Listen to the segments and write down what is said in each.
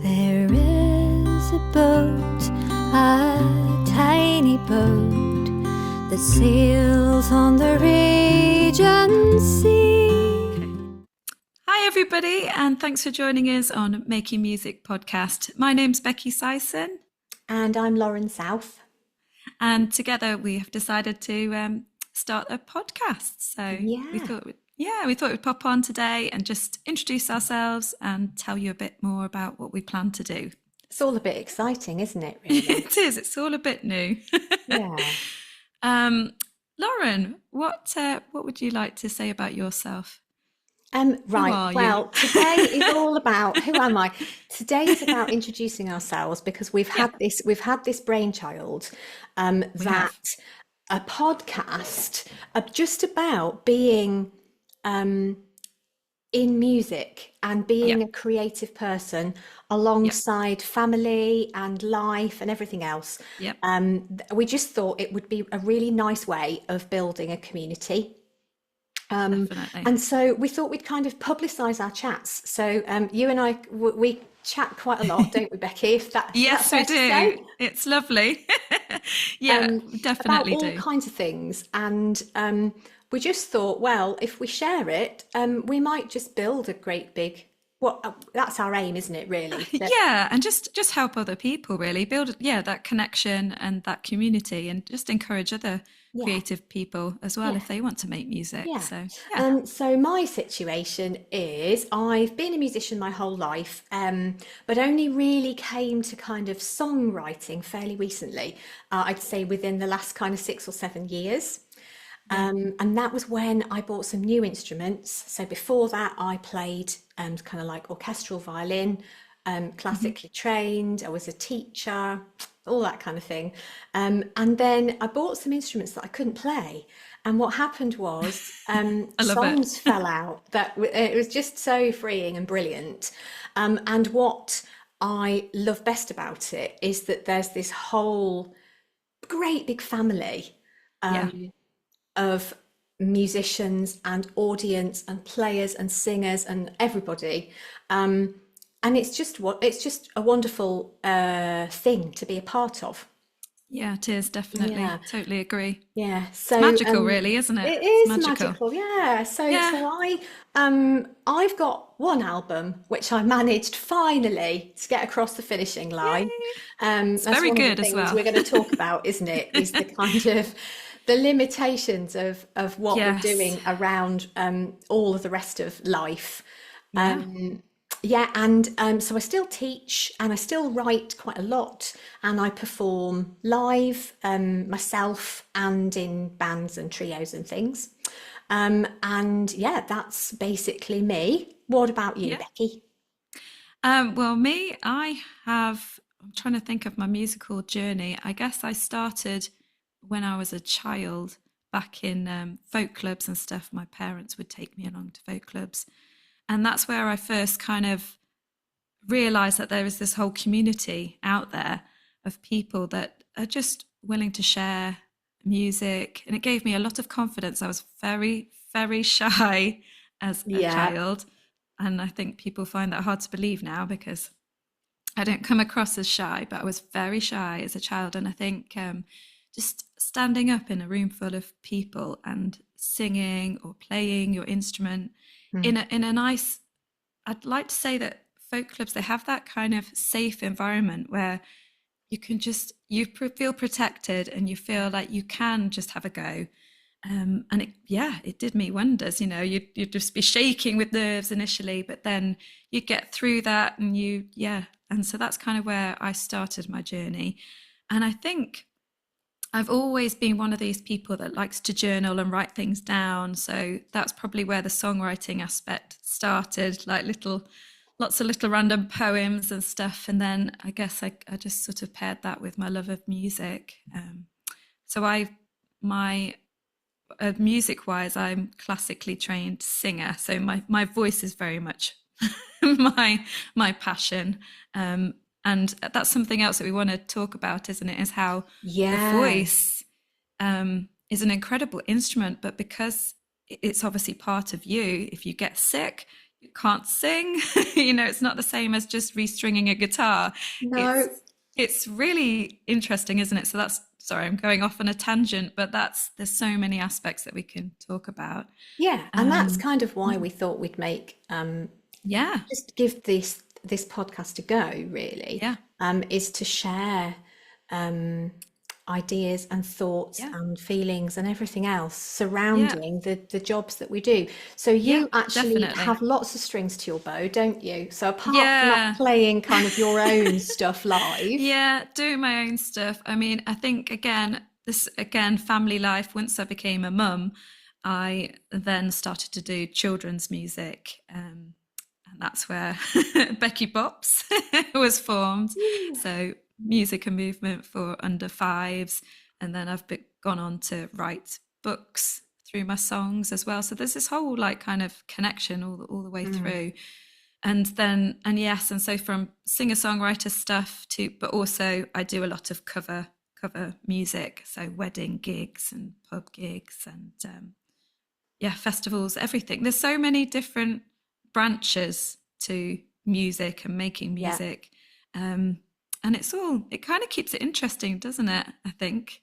There is a boat, a tiny boat, that sails on the raging sea. Hi everybody, and thanks for joining us on Making Music podcast. My name's Becky Syson. And I'm Lauren South. And together we have decided to start a podcast. So we thought we'd pop on today and just introduce ourselves and tell you a bit more about what we plan to do. It's all a bit exciting, isn't it, really? It is. It's all a bit new. Yeah. Lauren, what would you like to say about yourself? Right. Well, today is all about who am I? Today is about introducing ourselves because we've had this brainchild that a podcast just about being in music and being a creative person alongside family and life and everything else. We just thought it would be a really nice way of building a community. And so we thought we'd kind of publicise our chats. So you and I, we chat quite a lot, don't we, Becky? If that, yes, we do. It's lovely. Definitely about all kinds of things. And we just thought, well, if we share it, we might just build a great big. That's our aim, isn't it? Really? And just help other people. Really build that connection and that community, and just encourage other creative people as well if they want to make music. So my situation is I've been a musician my whole life, but only really came to kind of songwriting fairly recently. I'd say within the last kind of 6 or 7 years. And that was when I bought some new instruments. So before that, I played kind of like orchestral violin, classically trained. I was a teacher, all that kind of thing. And then I bought some instruments that I couldn't play. And what happened was songs fell out. It was just so freeing and brilliant. And what I love best about it is that there's this whole great big family of musicians and audience and players and singers and everybody, and it's just a wonderful thing to be a part of. It is, definitely. Totally agree. So it's magical, really, isn't it? It is magical. So I've got one album which I managed finally to get across the finishing line. It's that's very one good of the as things well. We're going to talk about, isn't it? Is the kind of the limitations of what we're doing around all of the rest of life. So I still teach and I still write quite a lot, and I perform live myself and in bands and trios and things. That's basically me. What about you, Becky? Well, me, I'm trying to think of my musical journey. I guess I started when I was a child, back in folk clubs and stuff. My parents would take me along to folk clubs. And that's where I first kind of realized that there is this whole community out there of people that are just willing to share music. And it gave me a lot of confidence. I was very, very shy as a child. And I think people find that hard to believe now because I don't come across as shy, but I was very shy as a child. And I think just standing up in a room full of people and singing or playing your instrument in a nice, I'd like to say that folk clubs, they have that kind of safe environment where you can feel protected and you feel like you can just have a go. And it did me wonders. You'd just be shaking with nerves initially, but then you get through that and so that's kind of where I started my journey. And I think I've always been one of these people that likes to journal and write things down. So that's probably where the songwriting aspect started, like lots of little random poems and stuff. And then I guess I just sort of paired that with my love of music. Music-wise, I'm classically trained singer. So my voice is very much my passion. And that's something else that we want to talk about, isn't it? Is how the voice is an incredible instrument, but because it's obviously part of you, if you get sick, can't sing. It's not the same as just restringing a guitar. No. It's really interesting, isn't it? So that's, sorry, I'm going off on a tangent, but there's so many aspects that we can talk about. Yeah, and that's Um, kind of why we thought we'd make yeah, just give this podcast a go, really, yeah, is to share um, ideas and thoughts yeah, and feelings and everything else yeah, surrounding the jobs that we do. So yeah, you actually definitely. have lots of strings to your bow, don't you? So apart from not Yeah. playing kind of your own stuff live, Yeah, doing my own stuff. I mean, I think again, family life. Once I became a mum, I then started to do children's music, and that's where Becky Bops was formed. So music and movement for under fives, and then gone on to write books through my songs as well. So there's this whole like kind of connection all the way mm, through. And yes, and so from singer songwriter stuff to, but also I do a lot of cover music, so wedding gigs and pub gigs and yeah, festivals, everything. There's so many different branches to music and making yeah, music. um and it kind of keeps it interesting, doesn't it? I think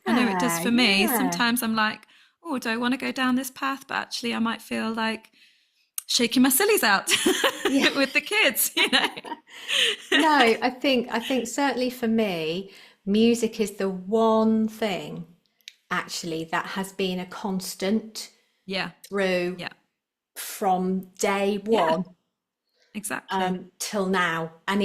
I know it does yeah, for me. yeah. Sometimes I'm like, oh, do I want to go down this path? But actually I might feel like shaking my sillies out Yeah. with the kids. No, I think certainly for me, music is the one thing actually that has been a constant Yeah, through yeah, from day yeah, one exactly. till now. And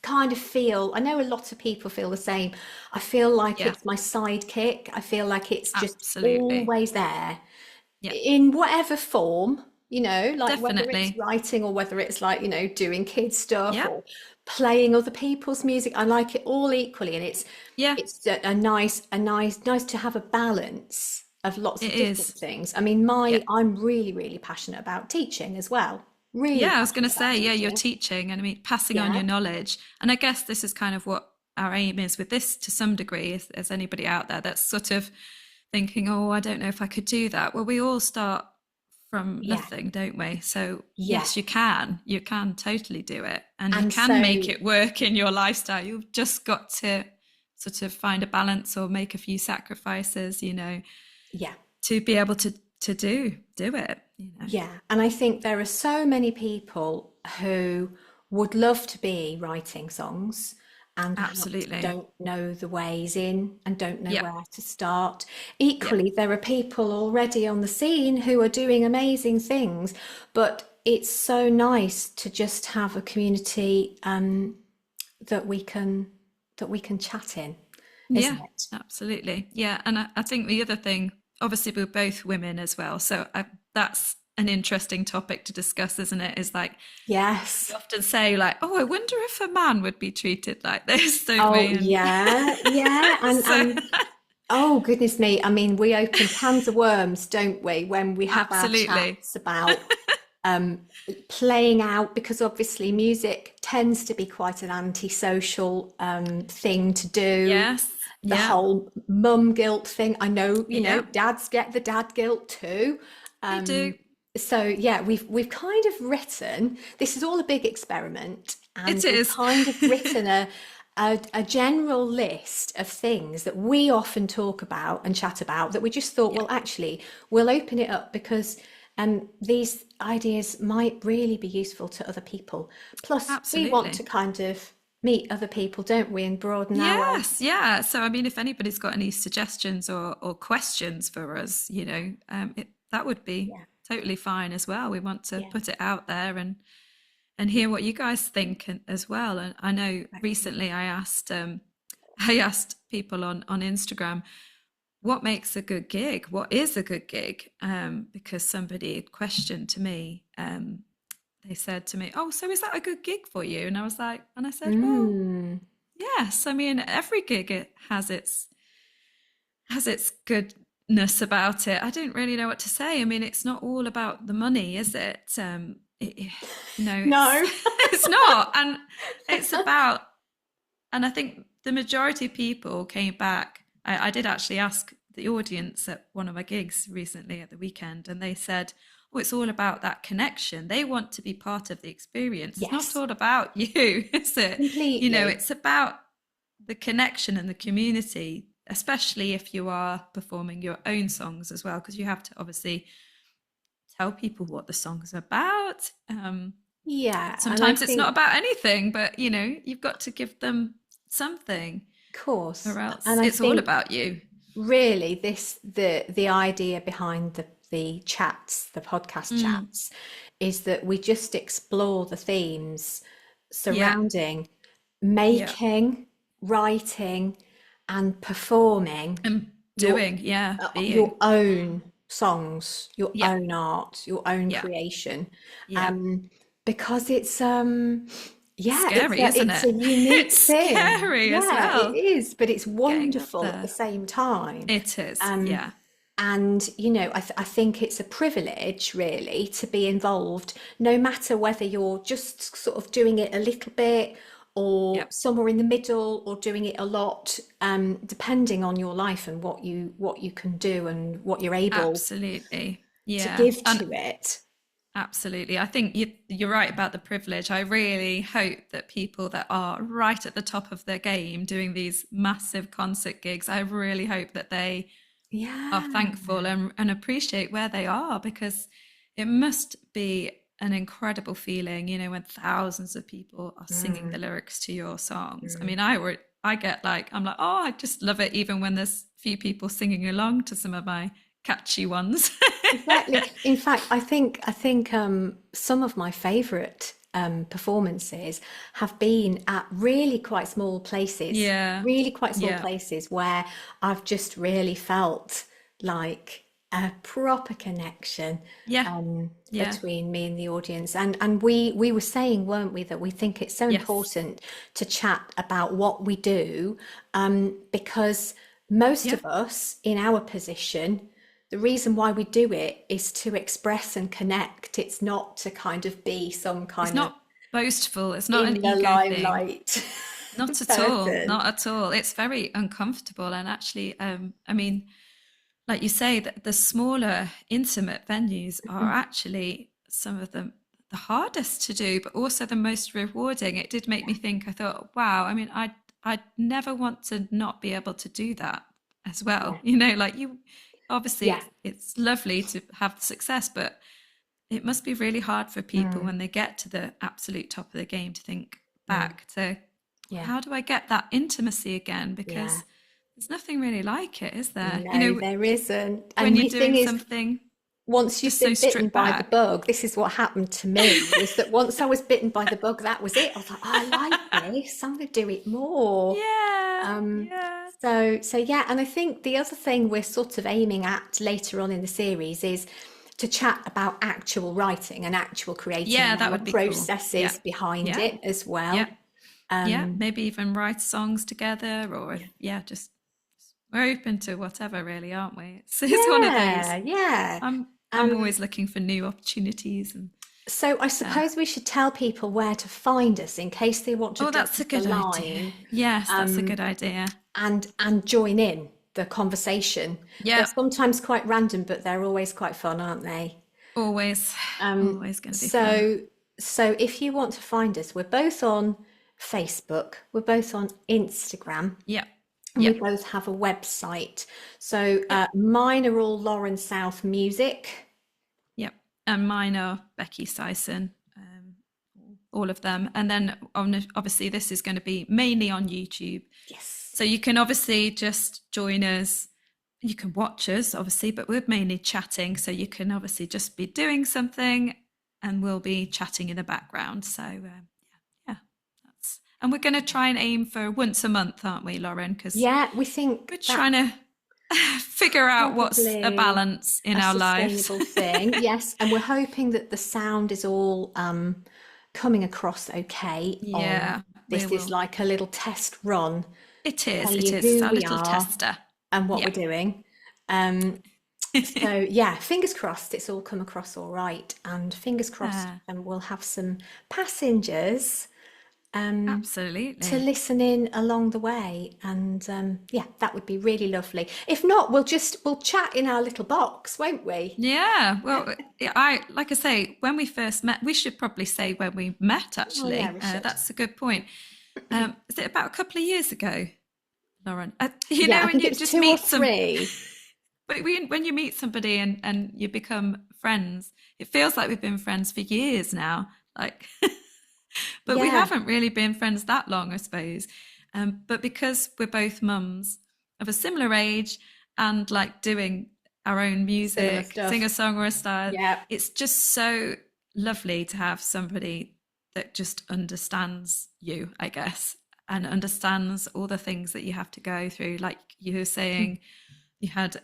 kind of feel, I know a lot of people feel the same. I feel like Yeah, it's my sidekick. I feel like it's just absolutely. always there Yeah, in whatever form, like whether it's definitely. writing or whether it's like, doing kids stuff Yeah, or playing other people's music. I like it all equally, and it's yeah, it's nice to have a balance of lots it of different is. things. I mean, Yeah. I'm really, really passionate about teaching as well. Really Yeah, I was going to passionate about say, yeah, you're teaching. teaching and I mean, passing on Yeah. your knowledge. And I guess this is kind of what our aim is with this to some degree. Is anybody out there that's sort of thinking, oh, I don't know if I could do that? Well, we all start from Yeah. nothing, don't we? So, Yeah. yes, you can totally do it and you And can make so, it work in your lifestyle. You've just got to sort of find a balance or make a few sacrifices, yeah. to be able to do it. Yeah, and I think there are so many people who would love to be writing songs and perhaps Absolutely. don't know the ways in and don't know Yeah. where to start. Yeah. Equally, there are people already on the scene who are doing amazing things, but it's so nice to just have a community that we can that we can chat in, isn't Yeah, it? absolutely. Yeah, and I think the other thing, obviously, we're both women as well, so that's an interesting topic to discuss, isn't it? Is like we Yes. often say, like, "Oh, I wonder if a man would be treated like this," don't Oh, we? And yeah, yeah, so, and oh, goodness me. I mean, we open cans of worms, don't we, when we have our absolutely, chats about um, playing out, because obviously music tends to be quite an antisocial thing to do. yes, The yeah, whole mum guilt thing. I know, yeah, dads get the dad guilt too. they do. So yeah, we've kind of written, this is all a big experiment, and It we've is. kind of written a general list of things that we often talk about and chat about, that we just thought, Yeah, well, actually, we'll open it up because these ideas might really be useful to other people. Plus, we want to absolutely. kind of meet other people, don't we, and broaden our Yes, yeah. So, I mean, if anybody's got any suggestions or questions for us, that would be yeah, totally fine as well. We want to yeah, put it out there and hear what you guys think as well. And I know exactly. recently I asked people on Instagram what makes a good gig, what is a good gig, because somebody had questioned to me. They said to me, "Oh, so is that a good gig for you?" And I said, "Well, Mm, yes, I mean, every gig it has its goodness about it. I don't really know what to say. I mean, it's not all about the money, is it? It's no. it's not, and it's about. And I think the majority of people came back. I did actually ask the audience at one of my gigs recently at the weekend, and they said, oh, it's all about that connection. They want to be part of the experience. It's not Yes, all about you, is it? completely. It's about the connection and the community, especially if you are performing your own songs as well, because you have to obviously tell people what the song's about. Yeah, and I Sometimes it's not think, about anything, but you've got to give them something, of course, or else and I it's all think about you. really the idea behind the chats, the podcast Mm, chats, is that we just explore the themes yeah, surrounding yeah. making, writing, and performing And your doing, yeah, your being. own songs, your Yeah, own art, your own yeah, creation, yeah. um, because yeah, Scary, isn't it's it? a unique It's thing. scary as Yeah, it well. is, but it's Getting up wonderful at the there. same time. It is, Um, yeah. and I think it's a privilege really to be involved, no matter whether you're just sort of doing it a little bit or Yep. somewhere in the middle or doing it a lot, depending on your life and what you can do and what you're able Absolutely. to Yeah. give And to it. absolutely. I think you're right about the privilege. I really hope that people that are right at the top of their game doing these massive concert gigs, I really hope that they are Yeah. thankful and appreciate where they are, because it must be an incredible feeling, when thousands of people are singing the Mm, lyrics to your songs. I mm. mean, I get like, I'm like, oh, I just love it, even when there's few people singing along to some of my catchy ones. Exactly. In fact, I think some of my favourite performances have been at Yeah, really quite small yeah, places where I've just really felt like a proper connection yeah, yeah, between me and the audience. And we were saying, weren't we, that we think it's so yes, important to chat about what we do, because most yeah. of us in our position, the reason why we do it is to express and connect. It's not to kind of be some It's kind of not boastful. It's not an in the ego thing. limelight Not at all. person. Not at all. It's very uncomfortable. And actually, I mean, like you say, that the smaller, intimate venues are actually some of them the hardest to do, but also the most rewarding. It did make me think. I thought, wow. I mean, I'd never want to not be able to do that as well. Yeah, Like you, obviously, yeah. it's lovely to have success, but it must be really hard for people Mm, when they get to the absolute top of the game to think mm, back to, yeah, how do I get that intimacy again? yeah. Because there's nothing really like it, is there? No, there isn't. When And you're the thing doing is, something once you've just so been bitten stripped by the back. bug, this is what happened to me, was that once I was bitten by the bug, that was it. I was like, "Oh, I like this. I'm going to do it more." Yeah, Um, yeah, so yeah, and I think the other thing we're sort of aiming at later on in the series is to chat about actual writing and actual creating yeah, and that our would be cool. Yeah, processes behind yeah, it as yeah, well. yeah. Um, Maybe even write songs together, or yeah. yeah, just we're open to whatever, really, aren't we? It's one of those. Yeah, yeah. I'm Um, always looking for new opportunities, and so I uh, suppose we should tell people where to find us in case they want to oh, drop that's a us a good idea. line, Yes, that's a um, good idea. and join in the conversation. They're Yeah, sometimes quite random, but they're always quite fun, aren't they? always, Um, always going to be fun. so so if you want to find us, we're both on Facebook, we're both on Instagram, Yeah, and we yeah, both have a website. So yeah, mine are all Lauren South Music. yeah. And mine are Becky Syson, all of them. And then obviously this is going to be mainly on YouTube. Yes. So you can obviously just join us. You can watch us, obviously, but we're mainly chatting. So you can obviously just be doing something and we'll be chatting in the background. So, yeah, and we're going to try and aim for once a month, aren't we, Lauren? Because Yeah, we think we're that trying to figure out what's a probably balance in a our lives. sustainable thing. Yes, and we're hoping that the sound is all coming across okay on Yeah, we this. Is will. like a little test run It to is. tell It you is. It's who our we little are tester. and what Yeah. we're doing. Um, so yeah, fingers crossed it's all come across all right, and fingers crossed, Uh, and we'll have some passengers to Absolutely. listen in along the way. And yeah, that would be really lovely. If not, we'll chat in our little box, won't we? Yeah. Well, I like I say, when we first met, we should probably say when we met. Oh yeah, Actually, we should. that's a good point. Is it about a couple of years ago, Lauren? You Yeah, know, I when think it you was just two or meet some, three. but when you meet somebody and you become friends, it feels like we've been friends for years now. Like, but we Yeah, haven't really been friends that long, I suppose. But because we're both mums of a similar age and like doing our own similar music, stuff. singer-songwriter style, Yeah, it's just so lovely to have somebody that just understands you, I guess, and understands all the things that you have to go through. Like you were saying, you had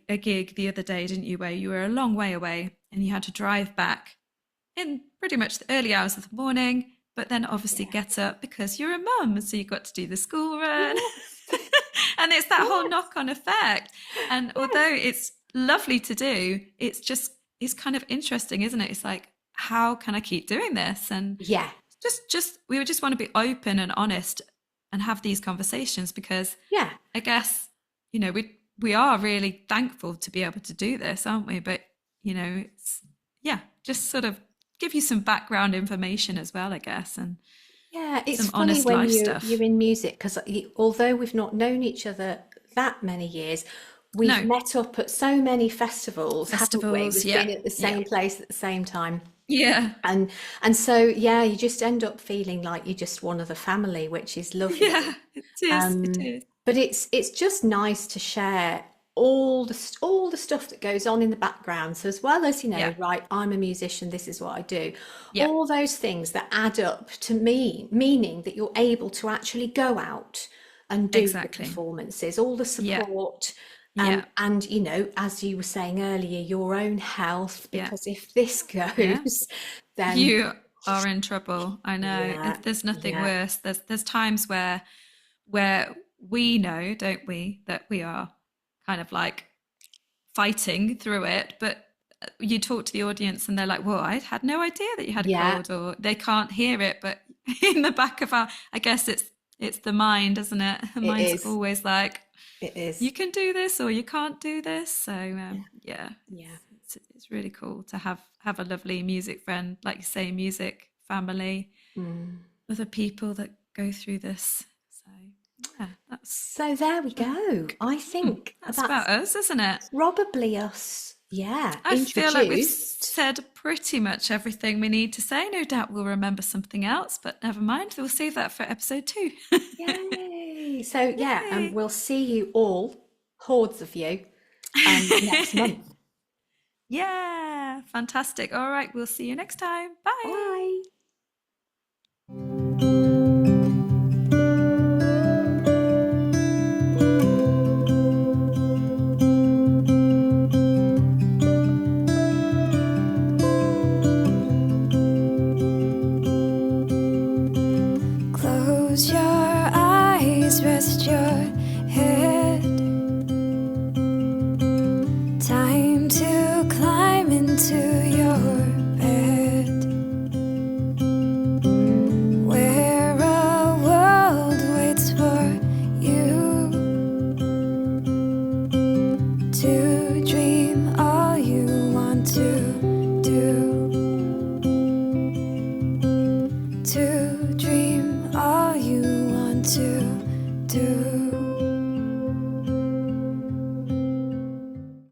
a gig the other day, didn't you, where you were a long way away and you had to drive back in pretty much the early hours of the morning, but then obviously yeah, get up because you're a mum. So you got to do the school run. yes, And it's that whole yes, knock on effect. And although yes. it's lovely to do, it's kind of interesting, isn't it? It's like, how can I keep doing this? And Yeah, we would just want to be open and honest and have these conversations because yeah, I guess, we are really thankful to be able to do this, aren't we? But, it's, yeah, just sort of give you some background information as well, I guess, and yeah. It's some funny honest when life you're stuff. in music because although we've not known each other that many years, we've No, met up at so many festivals, haven't we? festivals. We've Yeah. been at the Yeah. same place at the same time. Yeah. And so yeah, you just end up feeling like you're just one of the family, which is Yeah. lovely. It is. It is. But it's just nice to share all the stuff that goes on in the background. So as well as, Yeah. right, I'm a musician, this is what I do. Yeah. All those things that add up to me, meaning that you're able to actually go out and do the Exactly. performances, all the Yeah. support, Yeah. and as you were saying earlier, your own health, Yeah. because if this Yeah. goes, then You are in trouble. I know. yeah, There's nothing yeah, worse. There's times where we know, don't we, that we are kind of like fighting through it, but you talk to the audience and they're like, "Well, I had no idea that you had a yeah, cold," or they can't hear it, but in the back of our, I guess it's the mind, isn't it? The it mind's is, always like, it "You is, can do this or you can't do this." So yeah, yeah, yeah. it's really cool to have a lovely music friend, like you say, music family, Mm. other people that go through this. So yeah, So there we go. I think that's that's about us, isn't it? probably us, yeah, I feel like we've introduced. said pretty much everything we need to say. No doubt we'll remember something else, but never mind. We'll save that for episode 2. Yay. So yeah, and Yay. we'll see you all, hordes of you, next month. Yeah, fantastic. All right, we'll see you next time. Bye. Bye.